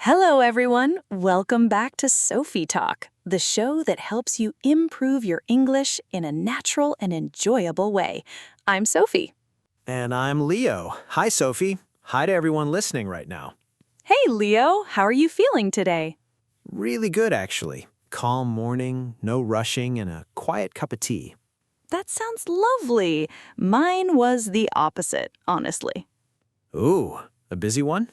Hello, everyone. Welcome back to SophieTalk, the show that helps you improve your English in a natural and enjoyable way. I'm Sophie. And I'm Leo. Hi, Sophie. Hi to everyone listening right now. Hey, Leo. How are you feeling today? Really good, actually. Calm morning, no rushing, and a quiet cup of tea. That sounds lovely. Mine was the opposite, honestly. Ooh, a busy one?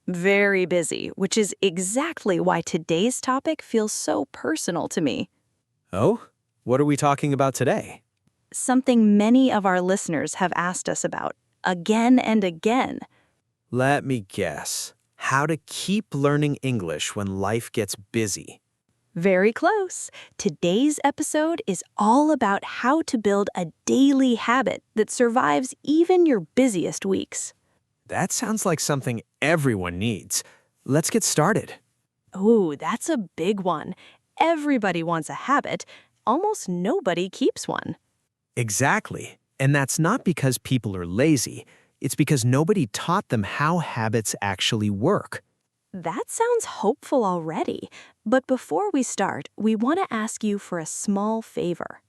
Very busy, which is exactly why today's topic feels so personal to me. Oh? What are we talking about today? Something many of our listeners have asked us about, again and again. Let me guess. How to keep learning English when life gets busy. Very close. Today's episode is all about how to build a daily habit that survives even your busiest weeks. That sounds like something everyone needs. Let's get started. Ooh, that's a big one. Everybody wants a habit. Almost nobody keeps one. Exactly. And that's not because people are lazy. It's because nobody taught them how habits actually work. That sounds hopeful already. But before we start, we want to ask you for a small favor.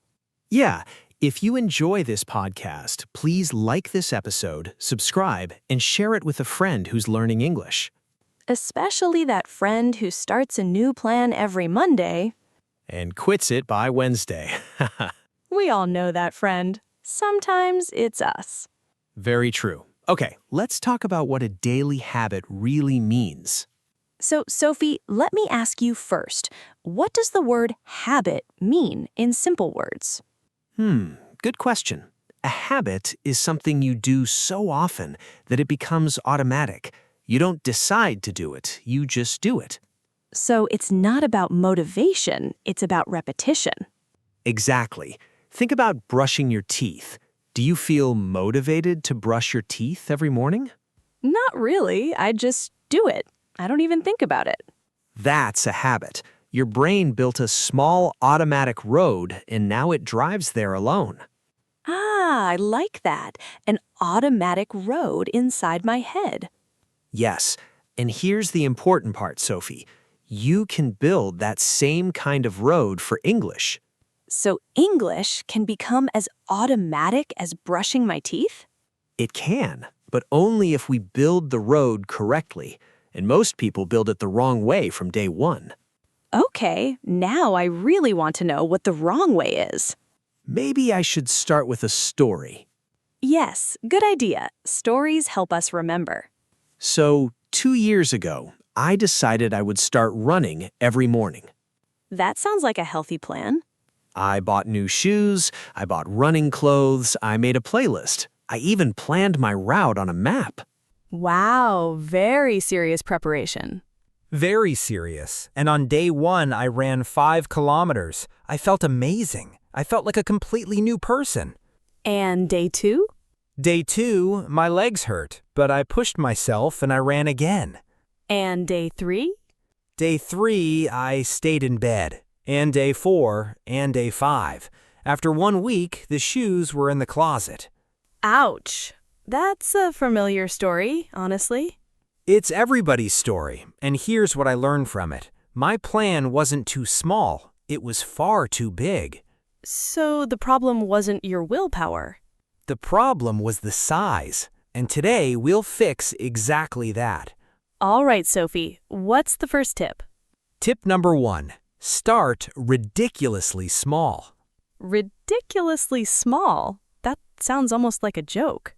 Yeah, if you enjoy this podcast, please like this episode, subscribe, and share it with a friend who's learning English. Especially that friend who starts a new plan every Monday. And quits it by Wednesday. We all know that friend. Sometimes it's us. Very true. Okay, let's talk about what a daily habit really means. So, Sophie, let me ask you first. What does the word habit mean in simple words? Good question. A habit is something you do so often that it becomes automatic. You don't decide to do it, you just do it. So it's not about motivation, it's about repetition. Exactly. Think about brushing your teeth. Do you feel motivated to brush your teeth every morning? Not really, I just do it. I don't even think about it. That's a habit. Your brain built a small automatic road and now it drives there alone. Ah, I like that. An automatic road inside my head. Yes, and here's the important part, Sophie. You can build that same kind of road for English. So English can become as automatic as brushing my teeth? It can, but only if we build the road correctly. And most people build it the wrong way from day one. Okay, now I really want to know what the wrong way is. Maybe I should start with a story. Yes, good idea. Stories help us remember. So, 2 years ago, I decided I would start running every morning. That sounds like a healthy plan. I bought new shoes, I bought running clothes, I made a playlist. I even planned my route on a map. Wow, very serious preparation. Very serious. And on day one, I ran 5 kilometers. I felt amazing. I felt like a completely new person. And day 2? Day 2, my legs hurt, but I pushed myself and I ran again. And day 3? Day 3, I stayed in bed. And day 4, and day 5. After 1 week, the shoes were in the closet. Ouch. That's a familiar story, honestly. It's everybody's story, and here's what I learned from it. My plan wasn't too small. It was far too big. So the problem wasn't your willpower. The problem was the size, and today we'll fix exactly that. All right, Sophie, what's the first tip? Tip number 1, start ridiculously small. Ridiculously small? That sounds almost like a joke.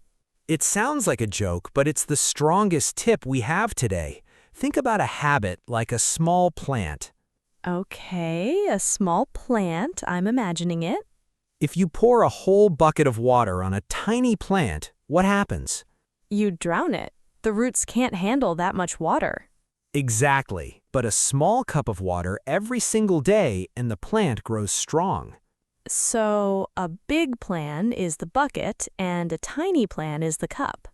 It sounds like a joke, but it's the strongest tip we have today. Think about a habit like a small plant. Okay, a small plant, I'm imagining it. If you pour a whole bucket of water on a tiny plant, what happens? You drown it. The roots can't handle that much water. Exactly, but a small cup of water every single day and the plant grows strong. So a big plan is the bucket and a tiny plan is the cup.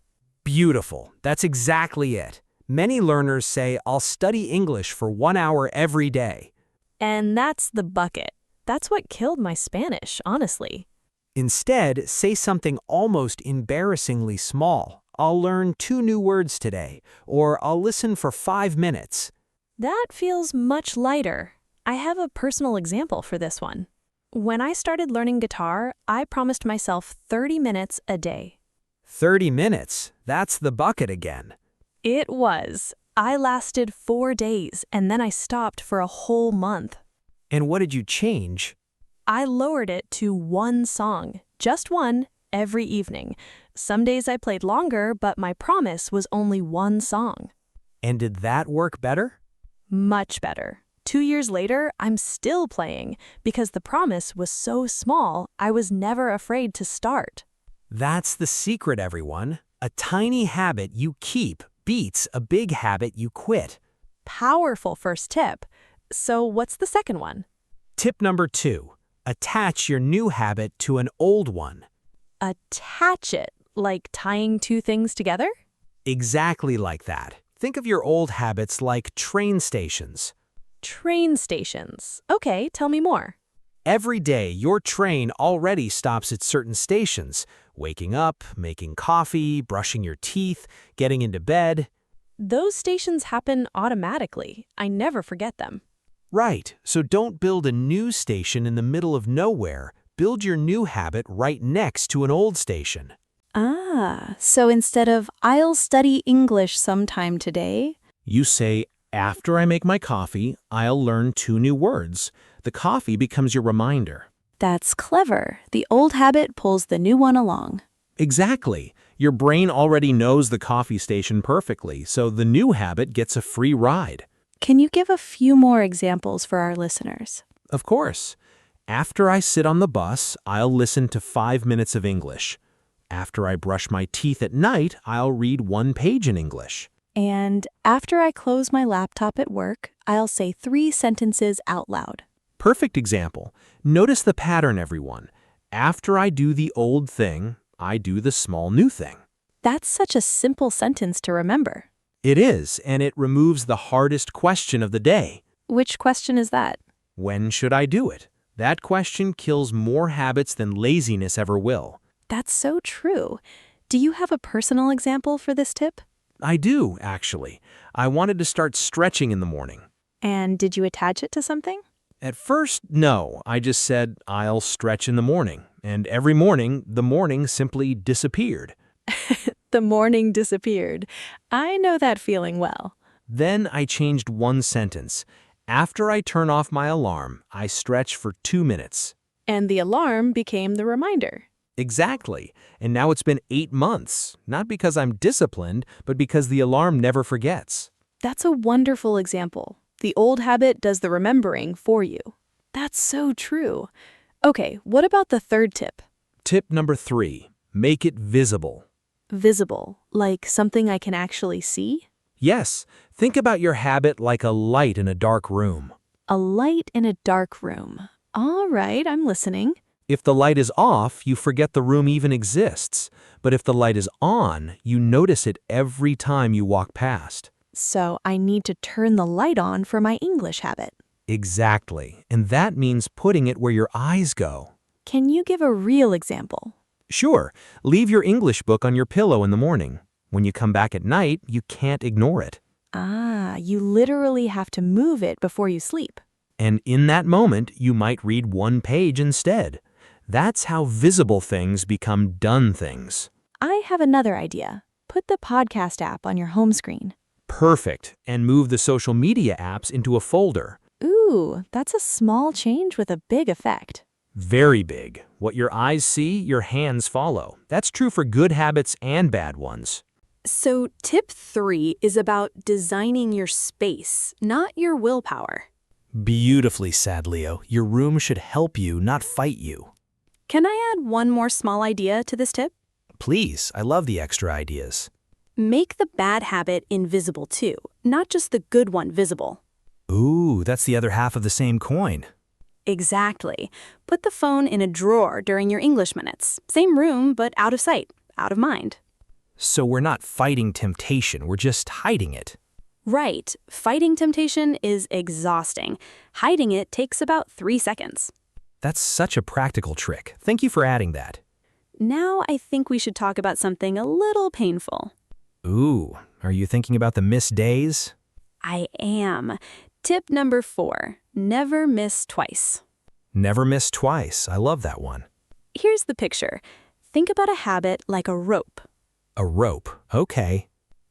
Beautiful. That's exactly it. Many learners say, I'll study English for 1 hour every day. And that's the bucket. That's what killed my Spanish, honestly. Instead, say something almost embarrassingly small. I'll learn 2 new words today, or I'll listen for 5 minutes. That feels much lighter. I have a personal example for this one. When I started learning guitar, I promised myself 30 minutes a day. 30 minutes? That's the bucket again. It was. I lasted 4 days, and then I stopped for a whole month. And what did you change? I lowered it to one song, just one, every evening. Some days I played longer, but my promise was only one song. And did that work better? Much better. 2 years later, I'm still playing because the promise was so small, I was never afraid to start. That's the secret, everyone. A tiny habit you keep beats a big habit you quit. Powerful first tip. So what's the second one? Tip number 2. Attach your new habit to an old one. Attach it, like tying two things together? Exactly like that. Think of your old habits like train stations. Train stations. Okay, tell me more. Every day, your train already stops at certain stations. Waking up, making coffee, brushing your teeth, getting into bed. Those stations happen automatically. I never forget them. Right, so don't build a new station in the middle of nowhere. Build your new habit right next to an old station. So instead of I'll study English sometime today, You say, after I make my coffee, I'll learn 2 new words. The coffee becomes your reminder. that's clever. The old habit pulls the new one along. Exactly. Your brain already knows the coffee station perfectly, so the new habit gets a free ride. Can you give a few more examples for our listeners? Of course. After I sit on the bus, I'll listen to 5 minutes of English. After I brush my teeth at night, I'll read 1 page in English. And after I close my laptop at work, I'll say 3 sentences out loud. Perfect example. Notice the pattern, everyone. After I do the old thing, I do the small new thing. That's such a simple sentence to remember. It is, and it removes the hardest question of the day. Which question is that? When should I do it? That question kills more habits than laziness ever will. That's so true. Do you have a personal example for this tip? I do, actually. I wanted to start stretching in the morning. And did you attach it to something? At first, no. I just said, I'll stretch in the morning. And every morning, the morning simply disappeared. The morning disappeared. I know that feeling well. Then I changed 1 sentence. After I turn off my alarm, I stretch for 2 minutes. And the alarm became the reminder. Exactly. And now it's been 8 months. Not because I'm disciplined, but because the alarm never forgets. That's a wonderful example. The old habit does the remembering for you. That's so true. Okay, what about the third tip? Tip number 3. Make it visible. Visible, like something I can actually see? Yes, think about your habit like a light in a dark room. A light in a dark room. All right, I'm listening. If the light is off, you forget the room even exists. But if the light is on, you notice it every time you walk past. So I need to turn the light on for my English habit. Exactly. And that means putting it where your eyes go. Can you give a real example? Sure, leave your English book on your pillow in the morning. When you come back at night, you can't ignore it. You literally have to move it before you sleep. And in that moment, you might read 1 page instead. That's how visible things become done things. I have another idea. Put the podcast app on your home screen. Perfect. And move the social media apps into a folder. Ooh, that's a small change with a big effect. Very big. What your eyes see, your hands follow. That's true for good habits and bad ones. So tip 3 is about designing your space, not your willpower. Beautifully said, Leo. Your room should help you, not fight you. Can I add one more small idea to this tip? Please, I love the extra ideas. Make the bad habit invisible too, not just the good one visible. Ooh, that's the other half of the same coin. Exactly. Put the phone in a drawer during your English minutes. Same room, but out of sight, out of mind. So we're not fighting temptation, we're just hiding it. Right. Fighting temptation is exhausting. Hiding it takes about 3 seconds. That's such a practical trick. Thank you for adding that. Now I think we should talk about something a little painful. Ooh, are you thinking about the missed days? I am. Tip number 4, never miss twice. Never miss twice. I love that one. Here's the picture. Think about a habit like a rope. A rope. Okay.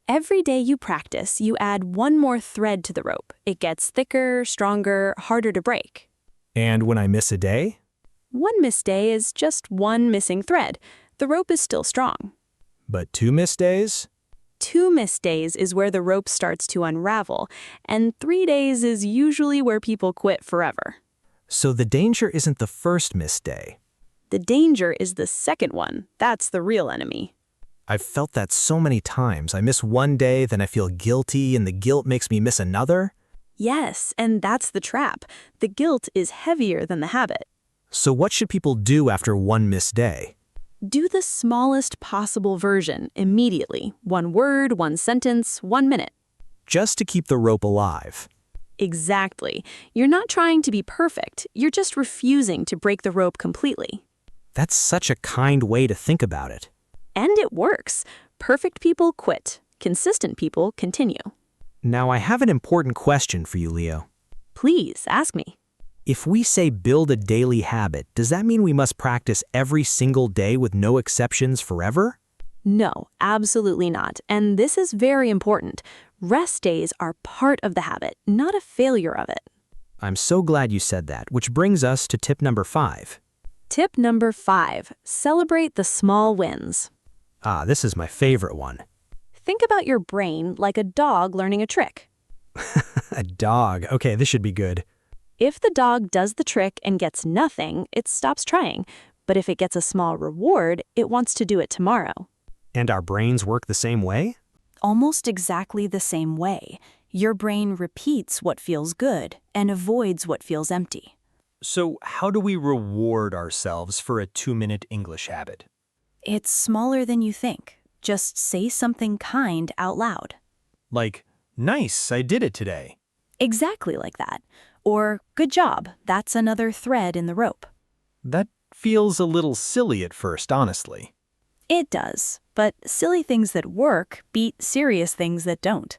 Every day you practice, you add one more thread to the rope. It gets thicker, stronger, harder to break. And when I miss a day? One missed day is just one missing thread. The rope is still strong. But 2 missed days? 2 missed days is where the rope starts to unravel, and 3 days is usually where people quit forever. So the danger isn't the first missed day. The danger is the second one. That's the real enemy. I've felt that so many times. I miss one day, then I feel guilty, and the guilt makes me miss another. Yes, and that's the trap. The guilt is heavier than the habit. So what should people do after one missed day? Do the smallest possible version immediately. 1 word, 1 sentence, 1 minute. Just to keep the rope alive. Exactly. You're not trying to be perfect. You're just refusing to break the rope completely. That's such a kind way to think about it. And it works. Perfect people quit. Consistent people continue. Now I have an important question for you, Leo. Please ask me. If we say build a daily habit, does that mean we must practice every single day with no exceptions forever? No, absolutely not. And this is very important. Rest days are part of the habit, not a failure of it. I'm so glad you said that, which brings us to tip number 5. Tip number 5, celebrate the small wins. This is my favorite one. Think about your brain like a dog learning a trick. A dog. Okay, this should be good. If the dog does the trick and gets nothing, it stops trying. But if it gets a small reward, it wants to do it tomorrow. And our brains work the same way? Almost exactly the same way. Your brain repeats what feels good and avoids what feels empty. So how do we reward ourselves for a 2-minute English habit? It's smaller than you think. Just say something kind out loud. Like, nice, I did it today. Exactly like that. Or, good job, that's another thread in the rope. That feels a little silly at first, honestly. It does, but silly things that work beat serious things that don't.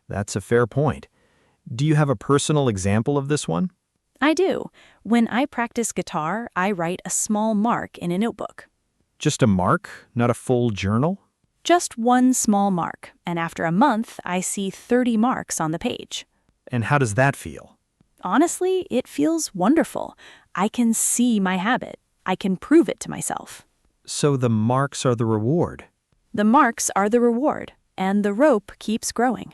That's a fair point. Do you have a personal example of this one? I do. When I practice guitar, I write a small mark in a notebook. Just a mark, not a full journal? Just one small mark, and after a month, I see 30 marks on the page. And how does that feel? Honestly, it feels wonderful. I can see my habit. I can prove it to myself. So the marks are the reward. The marks are the reward, and the rope keeps growing.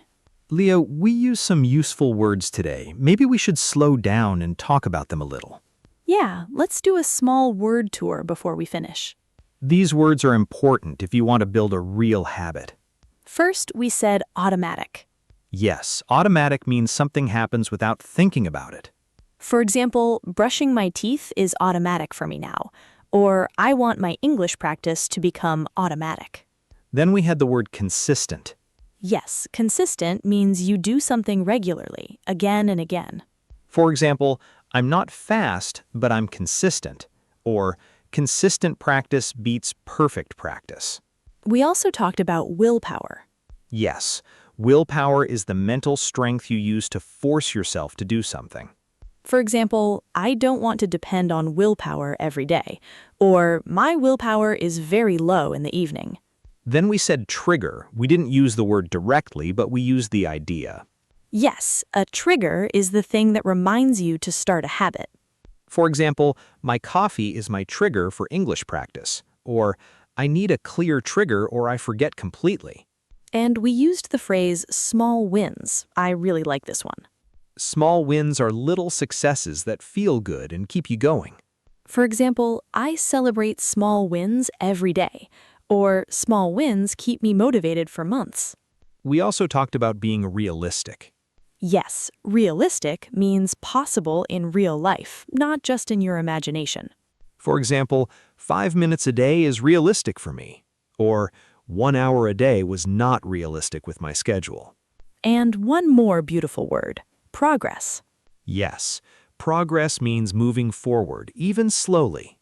Leo, we use some useful words today. Maybe we should slow down and talk about them a little. Yeah, let's do a small word tour before we finish. These words are important if you want to build a real habit. First, we said automatic. Yes, automatic means something happens without thinking about it. For example, brushing my teeth is automatic for me now. Or, I want my English practice to become automatic. Then we had the word consistent. Yes, consistent means you do something regularly, again and again. For example, I'm not fast, but I'm consistent. Or, consistent practice beats perfect practice. We also talked about willpower. Yes, willpower is the mental strength you use to force yourself to do something. For example, I don't want to depend on willpower every day. Or, my willpower is very low in the evening. Then we said trigger. We didn't use the word directly, but we used the idea. Yes, a trigger is the thing that reminds you to start a habit. For example, my coffee is my trigger for English practice. Or, I need a clear trigger or I forget completely. And we used the phrase small wins. I really like this one. Small wins are little successes that feel good and keep you going. For example, I celebrate small wins every day. Or, small wins keep me motivated for months. We also talked about being realistic. Yes, realistic means possible in real life, not just in your imagination. For example, 5 minutes a day is realistic for me. Or, 1 hour a day was not realistic with my schedule. And one more beautiful word, progress. Yes, progress means moving forward, even slowly.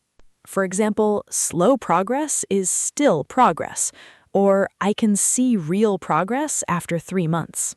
For example, slow progress is still progress. Or, I can see real progress after 3 months.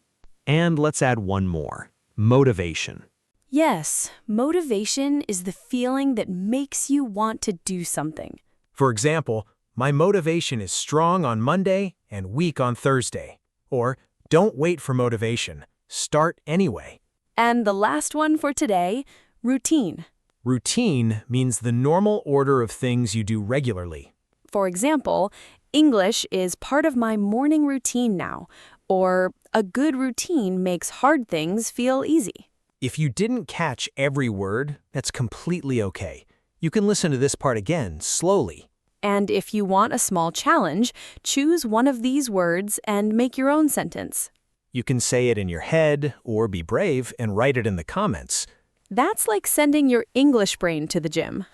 And let's add one more. Motivation. Yes, motivation is the feeling that makes you want to do something. For example, my motivation is strong on Monday and weak on Thursday. Or, don't wait for motivation. Start anyway. And the last one for today, routine. Routine means the normal order of things you do regularly. For example, English is part of my morning routine now, or a good routine makes hard things feel easy. If you didn't catch every word, that's completely okay. You can listen to this part again, slowly. And if you want a small challenge, choose one of these words and make your own sentence. You can say it in your head, or be brave and write it in the comments. That's like sending your English brain to the gym.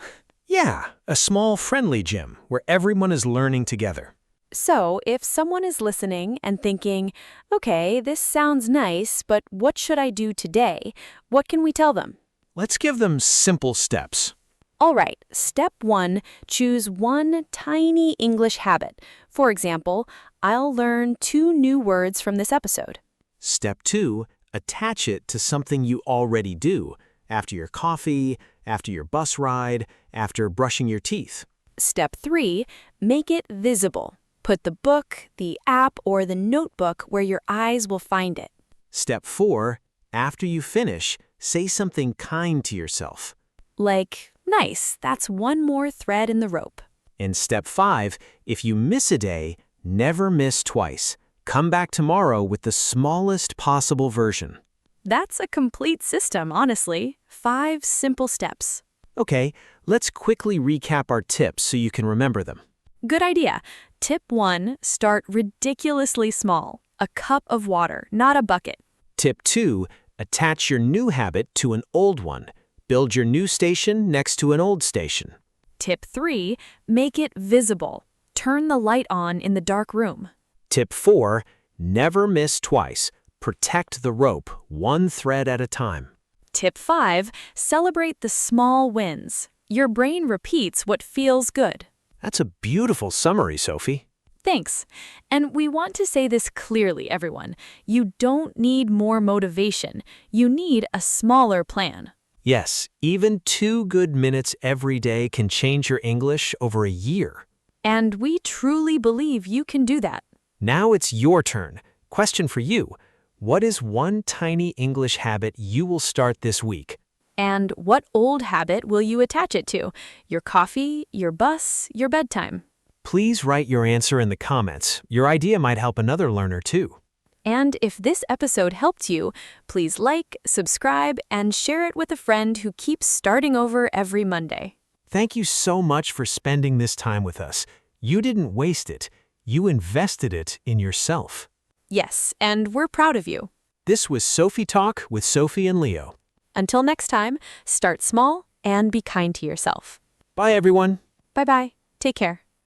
Yeah, a small friendly gym where everyone is learning together. So, if someone is listening and thinking, okay, this sounds nice, but what should I do today? What can we tell them? Let's give them simple steps. All right, step 1, choose one tiny English habit. For example, I'll learn 2 new words from this episode. Step 2, attach it to something you already do, after your coffee, after your bus ride, after brushing your teeth. Step 3, make it visible. Put the book, the app, or the notebook where your eyes will find it. Step 4, after you finish, say something kind to yourself. Like, nice, that's one more thread in the rope. And step 5, if you miss a day, never miss twice. Come back tomorrow with the smallest possible version. That's a complete system, honestly. 5 simple steps. Okay, let's quickly recap our tips so you can remember them. Good idea. Tip 1, start ridiculously small. A cup of water, not a bucket. Tip 2, attach your new habit to an old one. Build your new station next to an old station. Tip 3, make it visible. Turn the light on in the dark room. Tip 4, never miss twice. Protect the rope, one thread at a time. Tip 5, celebrate the small wins. Your brain repeats what feels good. That's a beautiful summary, Sophie. Thanks. And we want to say this clearly, everyone. You don't need more motivation. You need a smaller plan. Yes, even 2 good minutes every day can change your English over a year. And we truly believe you can do that. Now it's your turn. Question for you. What is one tiny English habit you will start this week? And what old habit will you attach it to? Your coffee, your bus, your bedtime? Please write your answer in the comments. Your idea might help another learner too. And if this episode helped you, please like, subscribe, and share it with a friend who keeps starting over every Monday. Thank you so much for spending this time with us. You didn't waste it. You invested it in yourself. Yes, and we're proud of you. This was Sophie Talk with Sophie and Leo. Until next time, start small and be kind to yourself. Bye, everyone. Bye-bye. Take care.